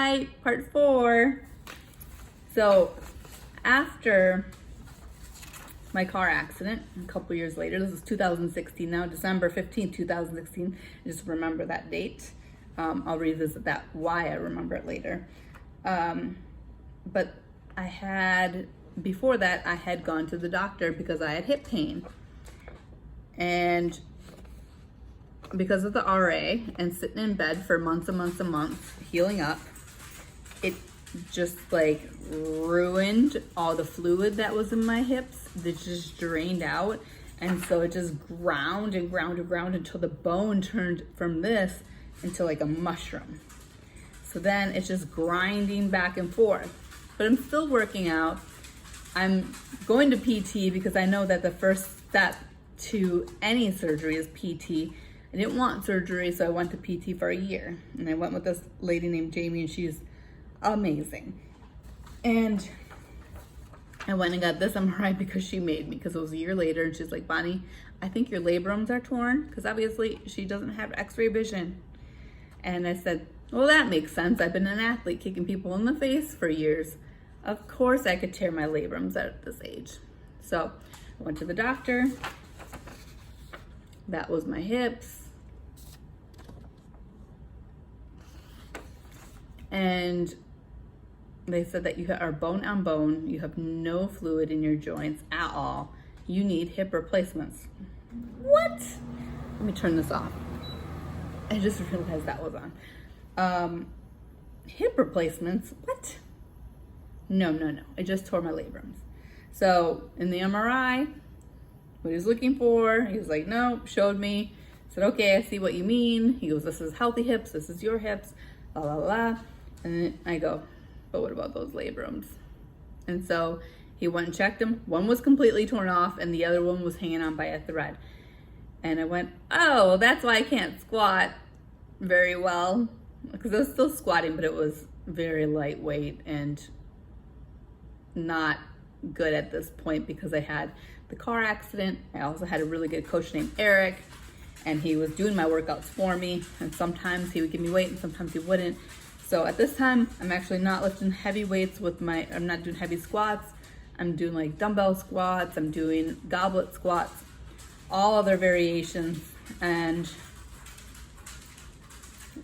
right, part 4. So after my car accident, a couple years later, this is 2016 now, December 15th, 2016. I just remember that date. I'll revisit that, why I remember it later. But before that, I had gone to the doctor because I had hip pain. And because of the RA and sitting in bed for months and months and months, healing up, it just like ruined all the fluid that was in my hips. It just drained out. And so it just ground and ground and ground until the bone turned from this into like a mushroom. So then it's just grinding back and forth. But I'm still working out. I'm going to PT because I know that the first step to any surgery is PT. I didn't want surgery, so I went to PT for a year. And I went with this lady named Jamie, and she's amazing. And I went and got this MRI because she made me, because it was a year later, and she's like, Bonnie, I think your labrums are torn, because obviously she doesn't have x-ray vision. And I said, well, that makes sense. I've been an athlete kicking people in the face for years. Of course I could tear my labrums at this age. So I went to the doctor. That was my hips. And they said that you are bone on bone. You have no fluid in your joints at all. You need hip replacements. What? Let me turn this off. I just realized that was on. Hip replacements? What? No. I just tore my labrums. So in the MRI, what he was looking for, he was like, no, showed me. Said, okay, I see what you mean. He goes, this is healthy hips. This is your hips. La la la. And then I go, but what about those labrums? And so he went and checked them. One was completely torn off and the other one was hanging on by a thread. And I went, oh, well, that's why I can't squat very well. Because I was still squatting, but it was very lightweight and not good at this point because I had the car accident. I also had a really good coach named Eric, and he was doing my workouts for me. And sometimes he would give me weight and sometimes he wouldn't. So at this time, I'm actually not lifting heavy weights I'm not doing heavy squats. I'm doing like dumbbell squats. I'm doing goblet squats, all other variations. And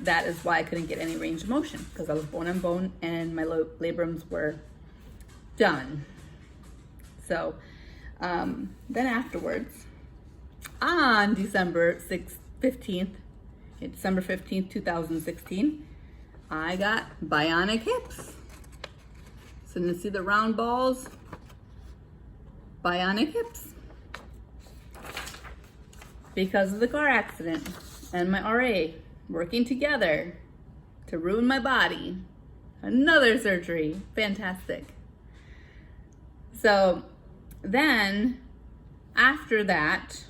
that is why I couldn't get any range of motion, because I was bone on bone and my labrums were done. So then afterwards, on December 15th, 2016, I got bionic hips. So you see the round balls? Bionic hips. Because of the car accident and my RA working together to ruin my body. Another surgery. Fantastic. So then after that,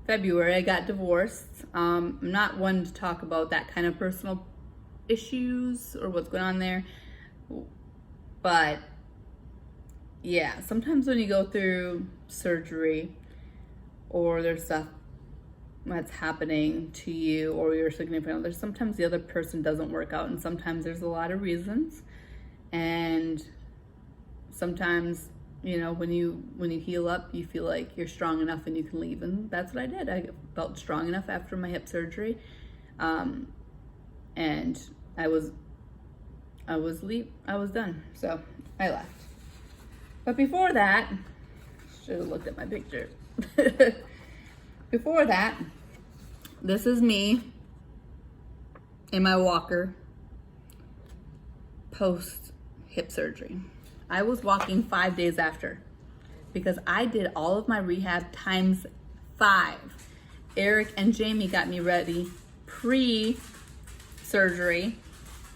February, I got divorced. I'm not one to talk about that kind of personal issues or what's going on there. But yeah, sometimes when you go through surgery or there's stuff that's happening to you or your significant other, sometimes the other person doesn't work out, and sometimes there's a lot of reasons. And sometimes, you know, when you heal up, you feel like you're strong enough and you can leave, and that's what I did. I felt strong enough after my hip surgery, and I was done. So I left. But before that, should have looked at my picture. Before that, this is me in my walker post hip surgery. I was walking 5 days after because I did all of my rehab times 5. Eric and Jamie got me ready pre-surgery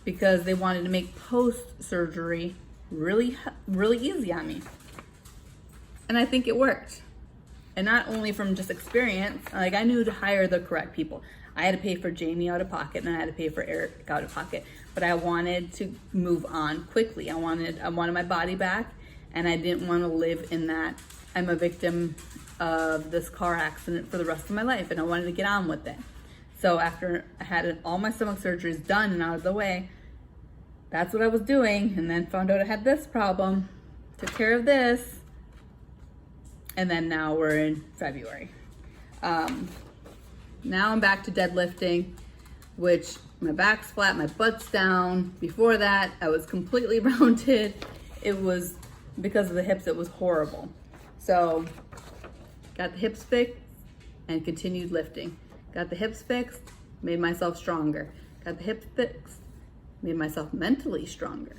because they wanted to make post-surgery really, really easy on me. And I think it worked. And not only from just experience, like I knew to hire the correct people. I had to pay for Jamie out of pocket and I had to pay for Eric out of pocket. But I wanted to move on quickly. I wanted my body back, and I didn't want to live in that I'm a victim of this car accident for the rest of my life, and I wanted to get on with it. So after I had all my stomach surgeries done and out of the way, that's what I was doing, and then found out I had this problem, took care of this, and then now we're in February. Now I'm back to deadlifting, which my back's flat, my butt's down. Before that, I was completely rounded. It was because of the hips, it was horrible. So got the hips fixed and continued lifting. Got the hips fixed, made myself stronger. Got the hips fixed, made myself mentally stronger.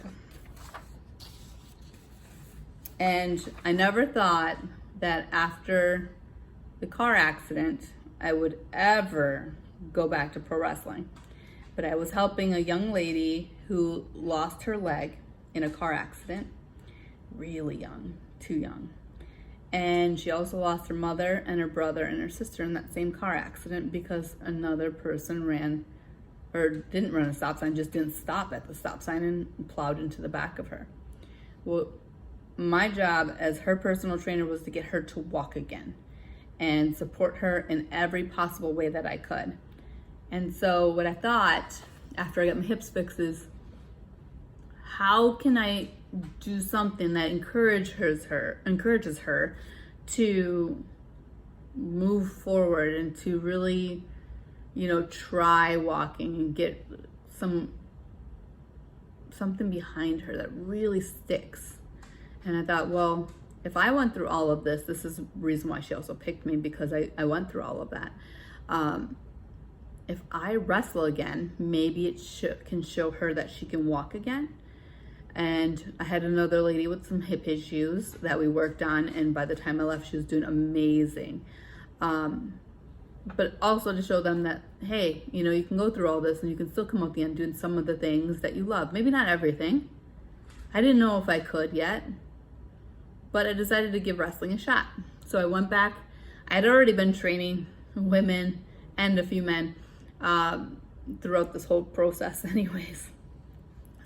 And I never thought that after the car accident, I would ever go back to pro wrestling. But I was helping a young lady who lost her leg in a car accident, really young, too young. And she also lost her mother and her brother and her sister in that same car accident because another person didn't run a stop sign, just didn't stop at the stop sign and plowed into the back of her. Well, my job as her personal trainer was to get her to walk again and support her in every possible way that I could. And so what I thought after I got my hips fixed is, how can I do something that encourages her to move forward and to really, try walking and get something behind her that really sticks. And I thought, well, if I went through all of this is the reason why she also picked me, because I went through all of that. If I wrestle again, maybe it can show her that she can walk again. And I had another lady with some hip issues that we worked on, and by the time I left, she was doing amazing. But also to show them that, hey, you can go through all this and you can still come out the end doing some of the things that you love. Maybe not everything. I didn't know if I could yet, but I decided to give wrestling a shot. So I went back. I had already been training women and a few men throughout this whole process anyways.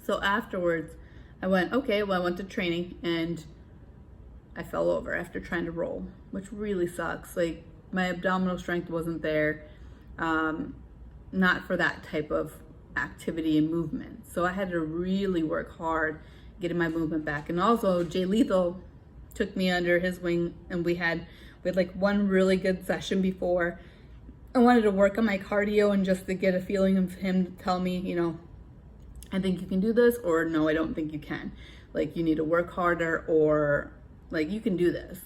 So afterwards, I went to training and I fell over after trying to roll, which really sucks. Like, my abdominal strength wasn't there, not for that type of activity and movement. So I had to really work hard getting my movement back. And also Jay Lethal took me under his wing, and we had like one really good session before. I wanted to work on my cardio and just to get a feeling of him tell me, I think you can do this, or no, I don't think you can. Like, you need to work harder, or like, you can do this.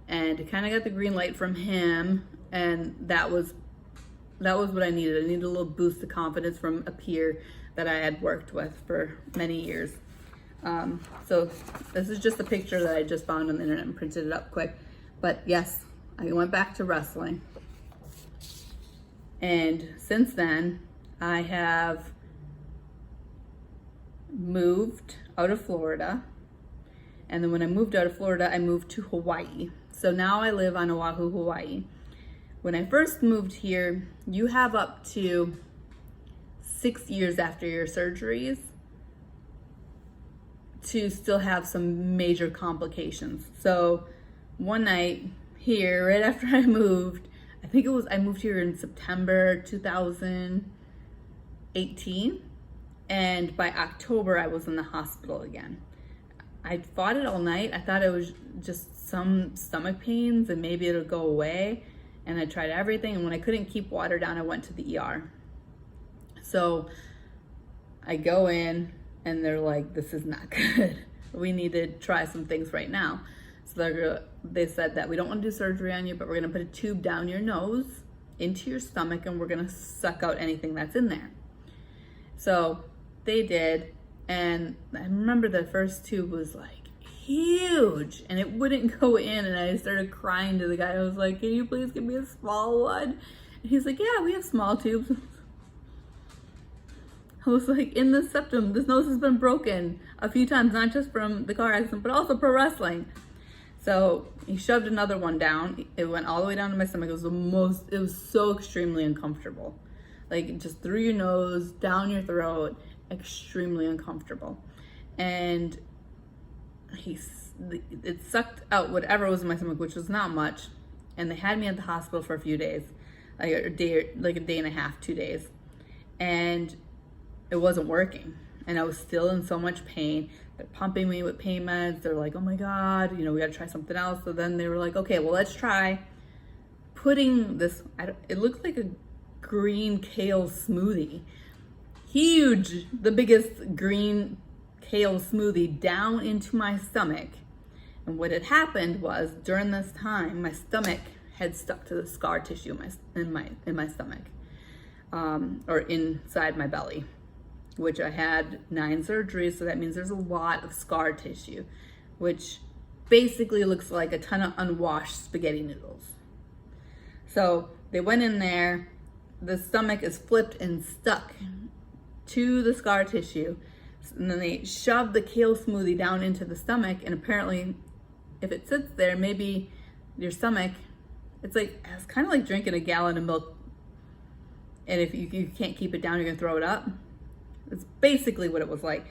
And I kind of got the green light from him, and that was what I needed. I needed a little boost of confidence from a peer that I had worked with for many years. So this is just a picture that I just found on the internet and printed it up quick. But yes, I went back to wrestling. And since then, I have moved out of Florida. And then when I moved out of Florida, I moved to Hawaii. So now I live on Oahu, Hawaii. When I first moved here, you have up to 6 years after your surgeries to still have some major complications. So one night here, right after I moved, I moved here in September 2018, and by October I was in the hospital again. I fought it all night. I thought it was just some stomach pains and maybe it'll go away. And I tried everything, and when I couldn't keep water down, I went to the ER. So I go in and they're like, this is not good. We need to try some things right now. So they said that we don't want to do surgery on you, but we're gonna put a tube down your nose into your stomach, and we're gonna suck out anything that's in there. So they did, and I remember the first tube was like huge and it wouldn't go in, and I started crying to the guy. I was like, can you please give me a small one? And he's like, yeah, we have small tubes. I was like, in the septum, this nose has been broken a few times, not just from the car accident, but also pro wrestling. So he shoved another one down. It went all the way down to my stomach. It was so extremely uncomfortable. Like, just through your nose, down your throat, extremely uncomfortable. And it sucked out whatever was in my stomach, which was not much. And they had me at the hospital for a few days, like a day and a half, 2 days. And it wasn't working. and I was still in so much pain. They're pumping me with pain meds. They're like, oh my God, we got to try something else. So then they were like, okay, well, let's try putting this, it looked like a green kale smoothie. Huge, the biggest green kale smoothie down into my stomach. And what had happened was during this time, my stomach had stuck to the scar tissue in my stomach, or inside my belly, which I had 9 surgeries. So that means there's a lot of scar tissue, which basically looks like a ton of unwashed spaghetti noodles. So they went in there, the stomach is flipped and stuck to the scar tissue. And then they shoved the kale smoothie down into the stomach, and apparently if it sits there, maybe your stomach, it's kind of like drinking a gallon of milk, and if you can't keep it down, you're gonna throw it up. It's basically what it was like.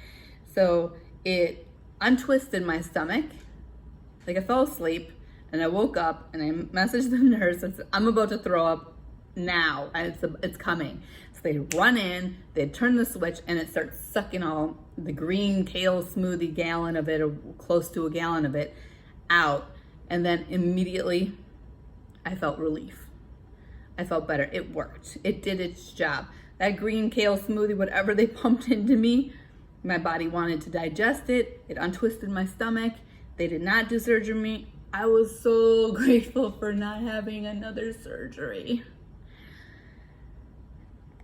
So it untwisted my stomach, like I fell asleep, and I woke up and I messaged the nurse and said, I'm about to throw up now, and it's coming. So they run in, they turn the switch, and it starts sucking all the green kale smoothie gallon of it, or close to a gallon of it, out. And then immediately I felt relief. I felt better. It worked. It did its job. That green kale smoothie, whatever they pumped into me, my body wanted to digest it. It untwisted my stomach. They did not do surgery. I was so grateful for not having another surgery.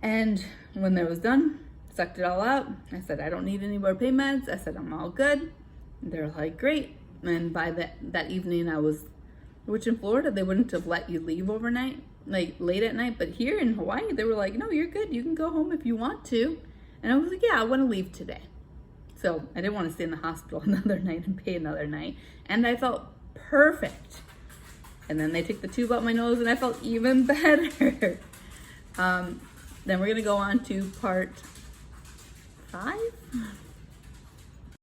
And when that was done, sucked it all out. I said, I don't need any more pain meds. I said, I'm all good. They're like, great. And by that evening, which in Florida, they wouldn't have let you leave overnight, like late at night. But here in Hawaii, they were like, no, you're good. You can go home if you want to. And I was like, yeah, I want to leave today. So I didn't want to stay in the hospital another night and pay another night. And I felt perfect. And then they took the tube out my nose, and I felt even better. Then we're going to go on to part 5.